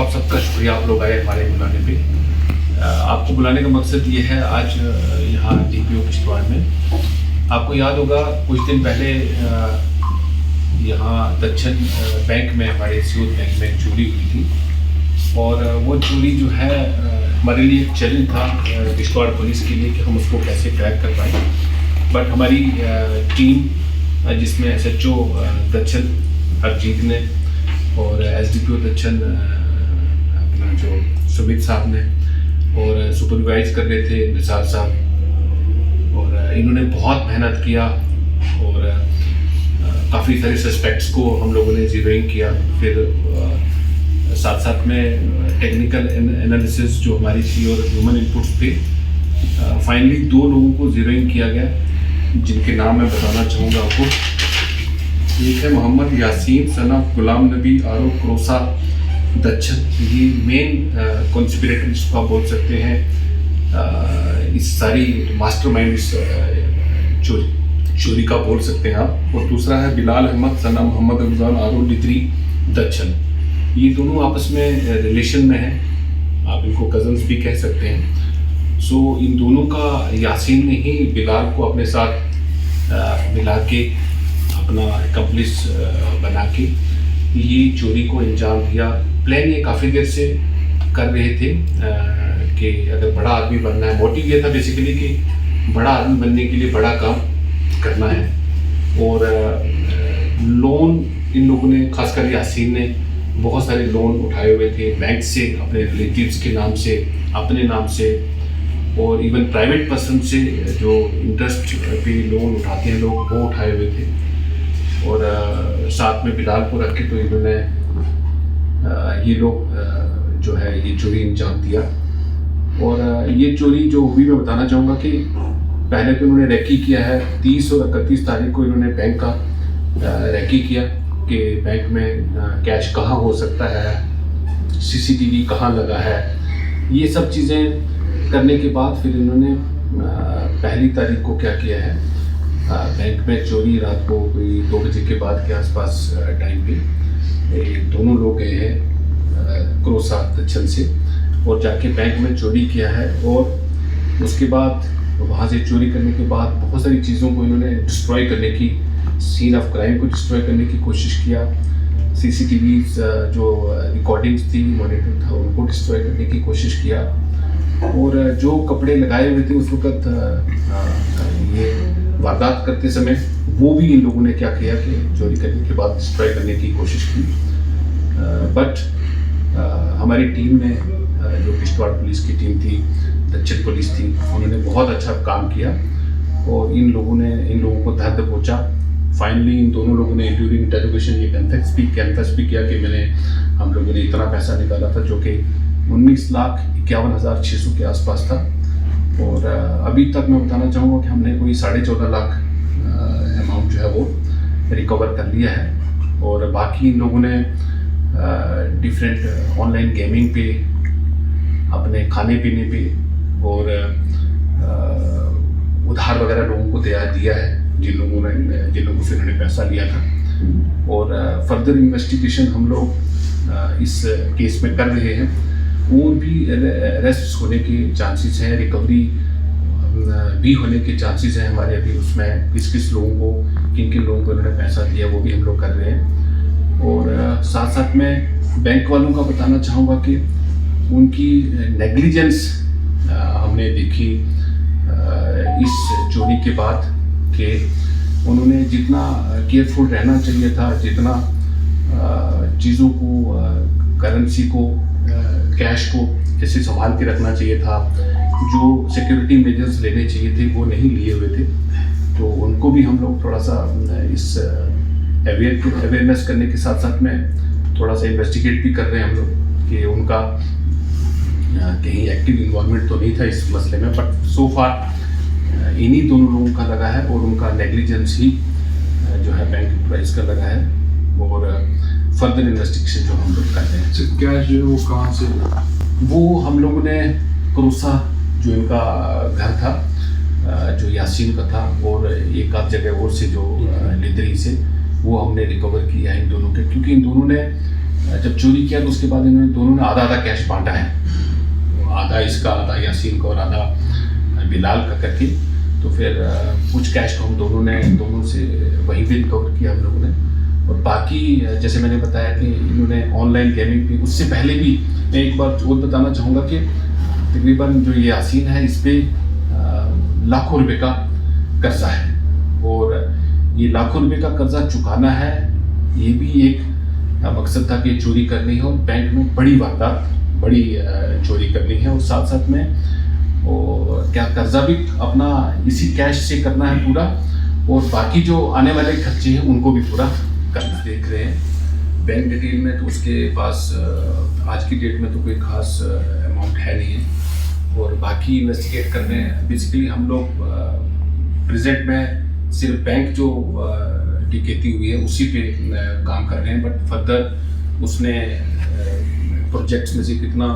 आप सबका शुक्रिया, आप लोग आए हमारे बुलाने पे। आपको बुलाने का मकसद ये है, आज यहाँ DPO किश्तवाड़ में आपको याद होगा कुछ दिन पहले यहाँ दक्षिण बैंक में, हमारे सियोत बैंक में चोरी हुई थी। और वो चोरी जो है हमारे लिए एक चैलेंज था किश्तवाड़ पुलिस के लिए कि हम उसको कैसे क्रैक कर पाए। बट हमारी टीम जिसमें SHO दक्षिण हरजीत ने और SDPO दक्षिण अपना जो सुमित साहब ने और सुपरवाइज कर रहे थे निसार साहब, और इन्होंने बहुत मेहनत किया और काफ़ी सारे सस्पेक्ट्स को हम लोगों ने ज़ीरोइंग किया। फिर साथ साथ में टेक्निकल एनालिसिस जो हमारी थी और ह्यूमन इनपुट्स पे फाइनली 2 लोगों को ज़ीरोइंग किया गया, जिनके नाम मैं बताना चाहूँगा आपको। एक है मोहम्मद यासीन सन ऑफ गुलाम नबी आरो क्रोसा दक्षिण। ये मेन कॉन्स्पिरेटर जिसको आप बोल सकते हैं, इस सारी मास्टरमाइंड इस चोरी का बोल सकते हैं आप। और दूसरा है बिलाल अहमद सन ऑफ मोहम्मद रमज़ान आरो लित्री दक्षिण। ये दोनों आपस में रिलेशन में हैं, आप इनको कज़न्स भी कह सकते हैं। सो इन दोनों का यासीन ने ही बिलाल को अपने साथ मिला के अपना एक्म्प्लिस बना के ये चोरी को अंजाम दिया। प्लान ये काफ़ी देर से कर रहे थे कि अगर बड़ा आदमी बनना है, मोटिव ये था बेसिकली कि बड़ा आदमी बनने के लिए बड़ा काम करना है। और लोन इन लोगों ने, खासकर यासीन ने बहुत सारे लोन उठाए हुए थे बैंक से, अपने रिलेटिव्स के नाम से, अपने नाम से, और इवन प्राइवेट पर्सन से जो इंटरेस्ट पे लोन उठाते हैं लोग, वो उठाए हुए थे। और साथ में बिलाल को रख के तो इन्होंने ये लोग जो है ये चोरी अंजाम दिया। और ये चोरी जो हुई, मैं बताना चाहूँगा कि पहले तो इन्होंने रेकी किया है 30 और 31 तारीख को इन्होंने बैंक का रेकी किया कि बैंक में कैश कहाँ हो सकता है, CCTV कहाँ लगा है। ये सब चीज़ें करने के बाद फिर इन्होंने 1 तारीख को क्या किया है, बैंक में चोरी रात को कोई 2 बजे के बाद के आसपास टाइम पे दोनों लोग गए हैं क्रोसा दक्षिण से और जाके बैंक में चोरी किया है। और उसके बाद वहाँ से चोरी करने के बाद बहुत सारी चीज़ों को इन्होंने डिस्ट्रॉय करने की, सीन ऑफ क्राइम को डिस्ट्रॉय करने की कोशिश किया। CCTV जो रिकॉर्डिंग्स थी, मॉनिटर था, उनको डिस्ट्रॉय करने की कोशिश किया। और जो कपड़े लगाए हुए थे उस वक्त ये वारदात करते समय, वो भी इन लोगों ने क्या किया कि चोरी करने के बाद डिस्ट्रॉय करने की कोशिश की। बट हमारी टीम ने, जो किश्तवाड़ पुलिस की टीम थी, दक्षिण पुलिस थी, उन्होंने बहुत अच्छा काम किया और इन लोगों को दर्द पहुंचा। फाइनली इन दोनों लोगों ने ड्यूरिंग इंटरोगेशन ये कन्फेस भी किया कि हम लोगों ने इतना पैसा निकाला था, जो कि 19,51,600 के आसपास था। और अभी तक मैं बताना चाहूँगा कि हमने कोई 14.5 लाख अमाउंट जो है वो रिकवर कर लिया है। और बाकी इन लोगों ने डिफरेंट ऑनलाइन गेमिंग पे, अपने खाने पीने पे और उधार वगैरह लोगों को दिया है, जिन लोगों से इन्होंने पैसा लिया था। और फर्दर इन्वेस्टिगेशन हम लोग इस केस में कर रहे हैं। और भी अरेस्ट होने के चांसेस हैं, रिकवरी भी होने के चांसेस हैं हमारे अभी उसमें। किन लोगों को इन्होंने पैसा दिया वो भी हम लोग कर रहे हैं। और साथ साथ में बैंक वालों का बताना चाहूँगा कि उनकी नेग्लिजेंस हमने देखी इस चोरी के बाद, कि उन्होंने जितना केयरफुल रहना चाहिए था, जितना चीज़ों को, करेंसी को, कैश को जैसे संभाल के रखना चाहिए था, जो सिक्योरिटी मेजर्स लेने चाहिए थे वो नहीं लिए हुए थे। तो उनको भी हम लोग थोड़ा सा इस अवेयरनेस करने के साथ साथ में थोड़ा सा इन्वेस्टिगेट भी कर रहे हैं हम लोग कि उनका कहीं एक्टिव इन्वॉल्वमेंट तो नहीं था इस मसले में। बट सो फार इन्हीं दोनों लोगों का लगा है और उनका नेग्लिजेंस ही जो है बैंक एम्प्लॉइज का लगा है। और फर्दर इन्वेस्टिगेशन जो हम लोग कर रहे हैं। कैश जो है वो कहाँ से, वो हम लोगों ने क्रोसा जो इनका घर था, जो यासीन का था, और एक आध जगह और से जो लिदरी से, वो हमने रिकवर किया इन दोनों के, क्योंकि इन दोनों ने जब चोरी किया तो उसके बाद इन्होंने दोनों ने आधा आधा कैश बांटा है, आधा इसका, आधा यासीन का और आधा बिलाल का करके। तो फिर कुछ कैश को हम दोनों से वही भी रिकवर किया हम लोगों ने। और बाकी जैसे मैंने बताया कि इन्होंने ऑनलाइन गेमिंग पे, उससे पहले भी मैं एक बार और बताना चाहूँगा कि तकरीबन जो ये यासीन है इस पर लाखों रुपए का कर्जा है और ये लाखों रुपए का कर्जा चुकाना है, ये भी एक मकसद था कि चोरी करनी है और बैंक में बड़ी वारदात, बड़ी चोरी करनी है और साथ साथ में और क्या कर्जा भी अपना इसी कैश से करना है पूरा, और बाकी जो आने वाले खर्चे हैं उनको भी पूरा करना। देख रहे हैं बैंक डिटेल में तो उसके पास आज की डेट में तो कोई खास अमाउंट है नहीं है और बाकी इन्वेस्टिगेट कर रहे हैं। बेसिकली हम लोग प्रेजेंट में सिर्फ बैंक जो डकैती हुई है उसी पे काम कर रहे हैं, बट फर्दर उसने प्रोजेक्ट्स में से कितना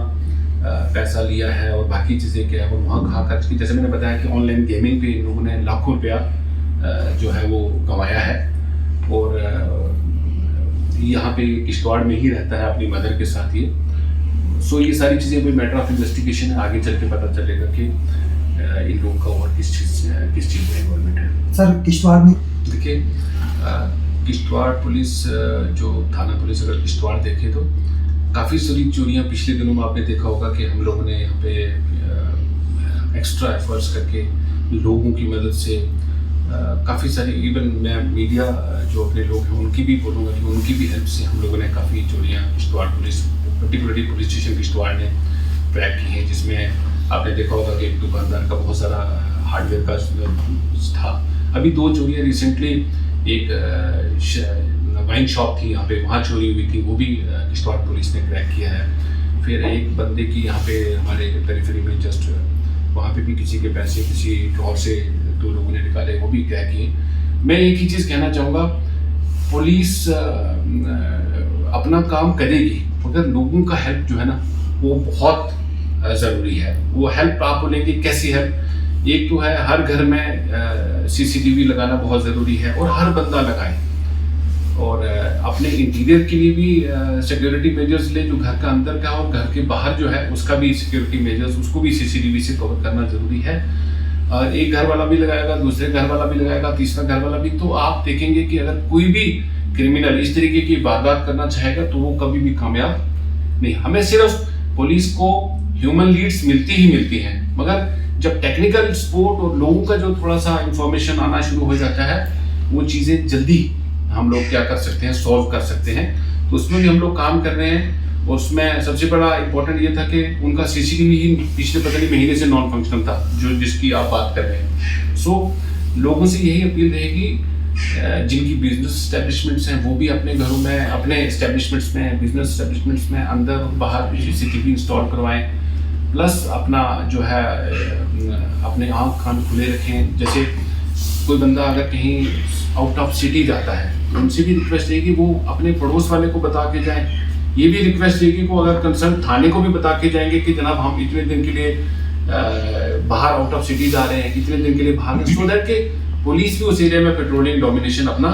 पैसा लिया है और बाकी चीज़ें क्या है और वहाँ कहाँ खर्च की। जैसे मैंने बताया कि ऑनलाइन गेमिंग पे इन लोगों ने लाखों रुपया जो है वो कमाया है और यहाँ पे किश्तवाड़ में ही रहता है अपनी मदर के साथ ये। सो ये सारी चीज़ें कोई मैटर ऑफ इन्वेस्टिगेशन है, आगे चल के पता चलेगा कि इन लोगों का और किस चीज़ में इन्वॉल्वमेंट है। सर किश्तवाड़ में देखिए, किश्तवाड़ पुलिस जो थाना पुलिस अगर किश्तवाड़ देखे तो काफ़ी सारी चोरियाँ पिछले दिनों में आपने देखा होगा कि हम लोगों ने यहाँ पे एक्स्ट्रा एफर्ट्स करके लोगों की मदद से काफ़ी सारी, इवन मैं मीडिया जो अपने लोग हैं उनकी भी बोलूँगा कि उनकी भी हेल्प से हम लोगों ने काफ़ी चोरियाँ Kishtwar police, particularly police station Kishtwar ने ट्रैक की हैं, जिसमें आपने देखा होगा कि एक दुकानदार का बहुत सारा हार्डवेयर का था। अभी 2 चोरियाँ रिसेंटली, एक वाइन शॉप थी यहाँ पे, वहाँ चोरी हुई थी, वो भी किश्तवाड़ पुलिस ने क्रैक किया है। फिर एक बंदे की यहाँ पे हमारे पेरिफेरी में जस्ट वहाँ पे भी किसी के पैसे किसी ड्रॉर से 2 लोगों ने निकाले, वो भी क्रैक किए। मैं एक ही चीज़ कहना चाहूँगा, पुलिस अपना काम करेगी मगर लोगों का हेल्प जो है ना वो बहुत ज़रूरी है। वो हेल्प आप बोलेंगे कैसी हेल्प? एक तो है हर घर में CCTV लगाना बहुत ज़रूरी है और हर बंदा लगाए, और अपने इंटीरियर के लिए भी सिक्योरिटी मेजर्स ले जो घर का अंदर का और घर के बाहर जो है उसका भी सिक्योरिटी मेजर्स, उसको भी CCTV से कवर करना ज़रूरी है। और एक घर वाला भी लगाएगा, दूसरे घर वाला भी लगाएगा, तीसरा घर वाला भी, तो आप देखेंगे कि अगर कोई भी क्रिमिनल इस तरीके की वारदात करना चाहेगा तो वो कभी भी कामयाब नहीं। हमें सिर्फ पुलिस को ह्यूमन लीड्स मिलती ही मिलती हैं, मगर जब टेक्निकल सपोर्ट और लोगों का जो थोड़ा सा इंफॉर्मेशन आना शुरू हो जाता है वो चीज़ें जल्दी हम लोग क्या कर सकते हैं, सॉल्व कर सकते हैं। तो उसमें भी हम लोग काम कर रहे हैं। और उसमें सबसे बड़ा इम्पोर्टेंट ये था कि उनका CCTV ही पिछले पता नहीं महीने से नॉन फंक्शनल था, जो जिसकी आप बात कर रहे हैं। सो लोगों से यही अपील रहेगी, जिनकी बिजनेस एस्टेब्लिशमेंट्स हैं वो भी अपने घरों में, अपने एस्टेब्लिशमेंट्स में, बिजनेस एस्टेब्लिशमेंट्स में अंदर और बाहर CCTV इंस्टॉल करवाएं। प्लस अपना जो है अपने आँख कान खुले रखें। जैसे कोई बंदा अगर कहीं आउट ऑफ सिटी जाता है तो उनसे भी रिक्वेस्ट रहेगी वो अपने पड़ोस वाले को बता के जाएं। ये भी रिक्वेस्ट रहेगी को अगर कंसर्न थाने को भी बता के जाएंगे कि जनाब हम इतने दिन के लिए बाहर आउट ऑफ सिटी जा रहे हैं, इतने दिन के लिए बाहर, सो दैट के पुलिस भी उस एरिया में पेट्रोलिंग डोमिनेशन अपना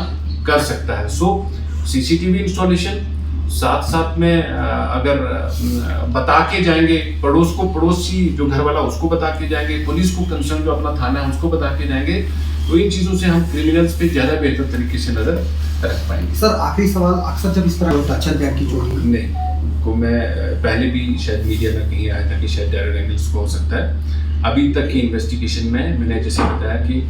कर सकता है। सो CCTV इंस्टॉलेशन, साथ साथ में अगर बता के जाएंगे पड़ोसी जो घर वाला उसको बता के जाएंगे, पुलिस को कंसर्न जो अपना थाना है उसको बता के जाएंगे, तो इन चीज़ों से हम क्रिमिनल्स पे ज़्यादा बेहतर तरीके से नज़र रख पाएंगे। सर आखिरी सवाल, अक्सर जब इस तरह होता है बैंक की चोरी नहीं को मैं पहले भी शायद मीडिया में कहीं आया था कि शायद डायरेक्ट एंगल्स को हो सकता है। अभी तक की इन्वेस्टिगेशन में मैंने जैसे बताया कि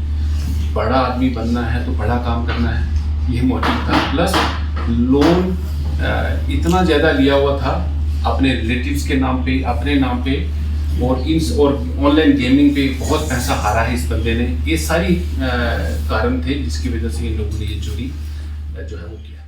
बड़ा आदमी बनना है तो बड़ा काम करना है, ये मोटिव था। प्लस लोन इतना ज़्यादा लिया हुआ था अपने रिलेटिव्स के नाम पे, अपने नाम पे, और ऑनलाइन गेमिंग पे बहुत पैसा हारा है इस बंदे ने। ये सारी कारण थे जिसकी वजह से इन लोगों ने ये चोरी जो है वो किया।